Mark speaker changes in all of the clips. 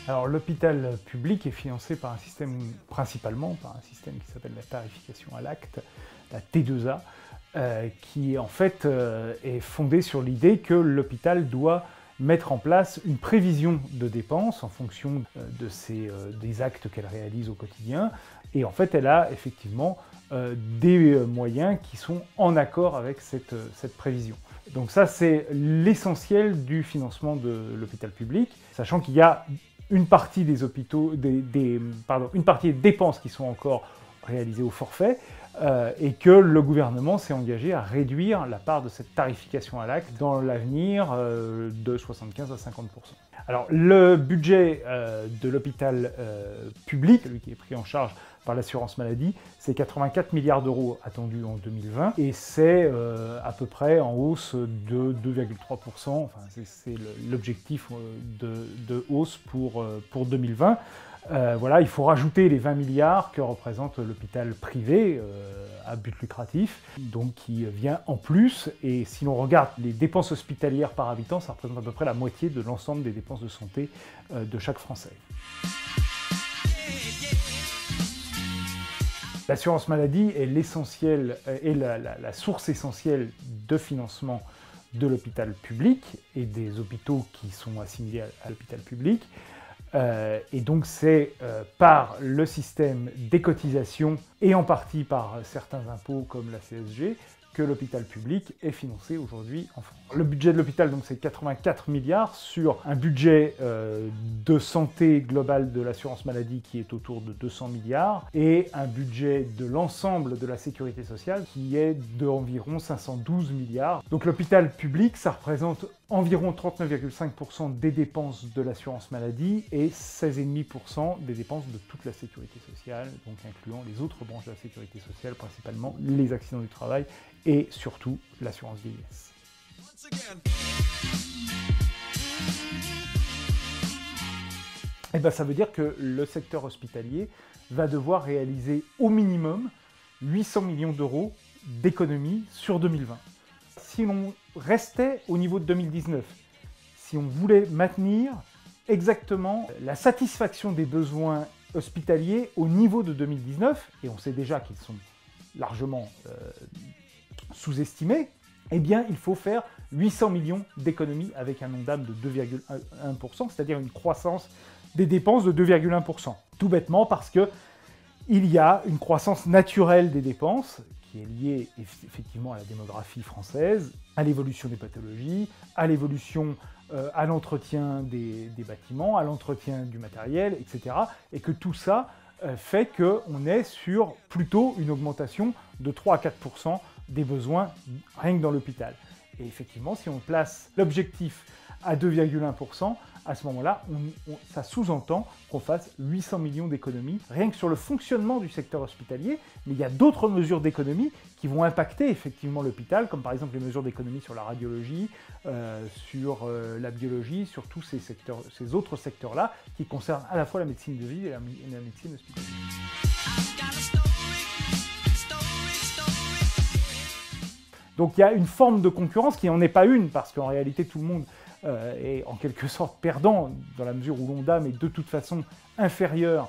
Speaker 1: Alors l'hôpital public est financé par un système, principalement par un système qui s'appelle la tarification à l'acte, la T2A, qui en fait est fondé sur l'idée que l'hôpital doit mettre en place une prévision de dépenses en fonction des actes qu'elle réalise au quotidien. Et en fait, elle a effectivement des moyens qui sont en accord avec cette prévision. Donc ça, c'est l'essentiel du financement de l'hôpital public, sachant qu'il y a une partie des hôpitaux, une partie des dépenses qui sont encore réalisées au forfait, et que le gouvernement s'est engagé à réduire la part de cette tarification à l'acte dans l'avenir de 75 à 50%. Alors le budget de l'hôpital public, celui qui est pris en charge par l'assurance maladie, c'est 84 milliards d'euros attendus en 2020 et c'est à peu près en hausse de 2,3%, enfin, c'est l'objectif de hausse pour 2020. Voilà, il faut rajouter les 20 milliards que représente l'hôpital privé à but lucratif, donc qui vient en plus. Et si l'on regarde les dépenses hospitalières par habitant, ça représente à peu près la moitié de l'ensemble des dépenses de santé de chaque Français. L'assurance maladie est l'essentiel, est la source essentielle de financement de l'hôpital public et des hôpitaux qui sont assimilés à l'hôpital public. Et donc c'est par le système des cotisations et en partie par certains impôts comme la CSG que l'hôpital public est financé aujourd'hui en France. Le budget de l'hôpital, donc, c'est 84 milliards sur un budget de santé globale de l'assurance maladie qui est autour de 200 milliards et un budget de l'ensemble de la sécurité sociale qui est d'environ 512 milliards. Donc l'hôpital public, ça représente environ 39,5% des dépenses de l'assurance maladie et 16,5% des dépenses de toute la sécurité sociale, donc incluant les autres branches de la sécurité sociale, principalement les accidents du travail et surtout l'assurance vieillesse. Et ben, ça veut dire que le secteur hospitalier va devoir réaliser au minimum 800 millions d'euros d'économies sur 2020. Si l'on restait au niveau de 2019, si on voulait maintenir exactement la satisfaction des besoins hospitaliers au niveau de 2019, et on sait déjà qu'ils sont largement sous-estimés, eh bien il faut faire 800 millions d'économies avec un Ondam de 2,1%, c'est-à-dire une croissance des dépenses de 2,1%. Tout bêtement parce que il y a une croissance naturelle des dépenses qui est liée effectivement à la démographie française, à l'évolution des pathologies, à l'évolution, à l'entretien des bâtiments, à l'entretien du matériel, etc. Et que tout ça fait qu'on est sur plutôt une augmentation de 3 à 4% des besoins rien que dans l'hôpital. Et effectivement, si on place l'objectif à 2,1%, à ce moment-là, ça sous-entend qu'on fasse 800 millions d'économies, rien que sur le fonctionnement du secteur hospitalier, mais il y a d'autres mesures d'économie qui vont impacter effectivement l'hôpital, comme par exemple les mesures d'économie sur la radiologie, sur la biologie, sur tous ces autres secteurs-là, qui concernent à la fois la médecine de ville et la médecine hospitalière. Donc il y a une forme de concurrence qui n'en est pas une, parce qu'en réalité tout le monde est en quelque sorte perdant, dans la mesure où l'Ondam est de toute façon inférieur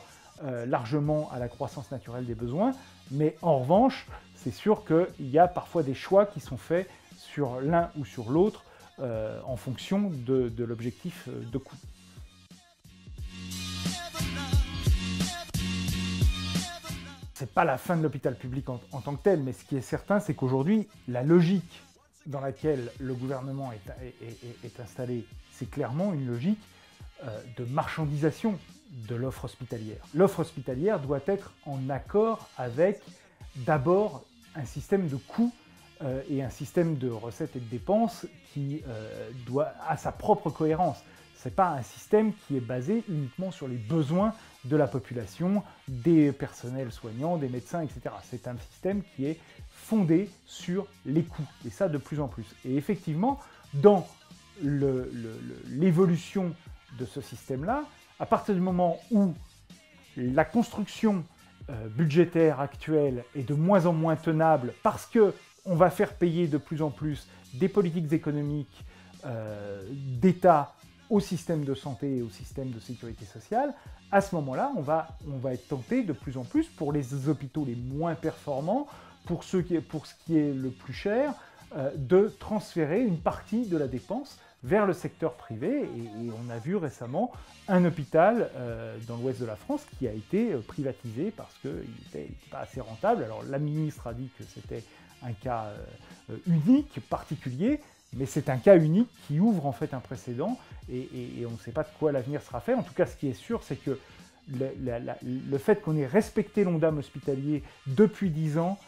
Speaker 1: largement à la croissance naturelle des besoins, mais en revanche, c'est sûr qu'il y a parfois des choix qui sont faits sur l'un ou sur l'autre en fonction de l'objectif de coût. C'est pas la fin de l'hôpital public en tant que tel, mais ce qui est certain, c'est qu'aujourd'hui, la logique dans laquelle le gouvernement est installé, c'est clairement une logique de marchandisation de l'offre hospitalière. L'offre hospitalière doit être en accord avec d'abord un système de coûts et un système de recettes et de dépenses qui a sa propre cohérence. Ce n'est pas un système qui est basé uniquement sur les besoins de la population, des personnels soignants, des médecins, etc. C'est un système qui est fondé sur les coûts, et ça de plus en plus. Et effectivement, dans l'évolution de ce système-là, à partir du moment où la construction budgétaire actuelle est de moins en moins tenable parce qu'on va faire payer de plus en plus des politiques économiques d'État au système de santé et au système de sécurité sociale, à ce moment-là, on va être tenté de plus en plus, pour les hôpitaux les moins performants, pour ce qui est le plus cher, de transférer une partie de la dépense vers le secteur privé. Et on a vu récemment un hôpital dans l'ouest de la France qui a été privatisé parce qu'il n'était pas assez rentable. Alors la ministre a dit que c'était un cas unique, particulier, mais c'est un cas unique qui ouvre en fait un précédent et on ne sait pas de quoi l'avenir sera fait. En tout cas, ce qui est sûr, c'est que le fait qu'on ait respecté l'Ondam hospitalier depuis 10 ans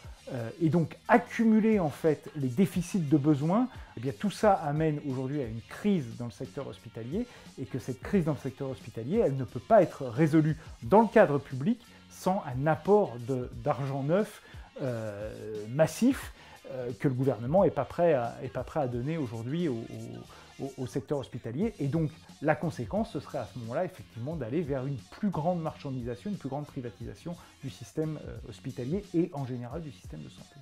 Speaker 1: et donc accumuler en fait les déficits de besoins, eh bien tout ça amène aujourd'hui à une crise dans le secteur hospitalier et que cette crise dans le secteur hospitalier, elle ne peut pas être résolue dans le cadre public sans un apport d'argent neuf massif que le gouvernement n'est pas prêt à donner aujourd'hui au secteur hospitalier. Et donc la conséquence, ce serait à ce moment-là effectivement d'aller vers une plus grande marchandisation, une plus grande privatisation du système hospitalier et en général du système de santé.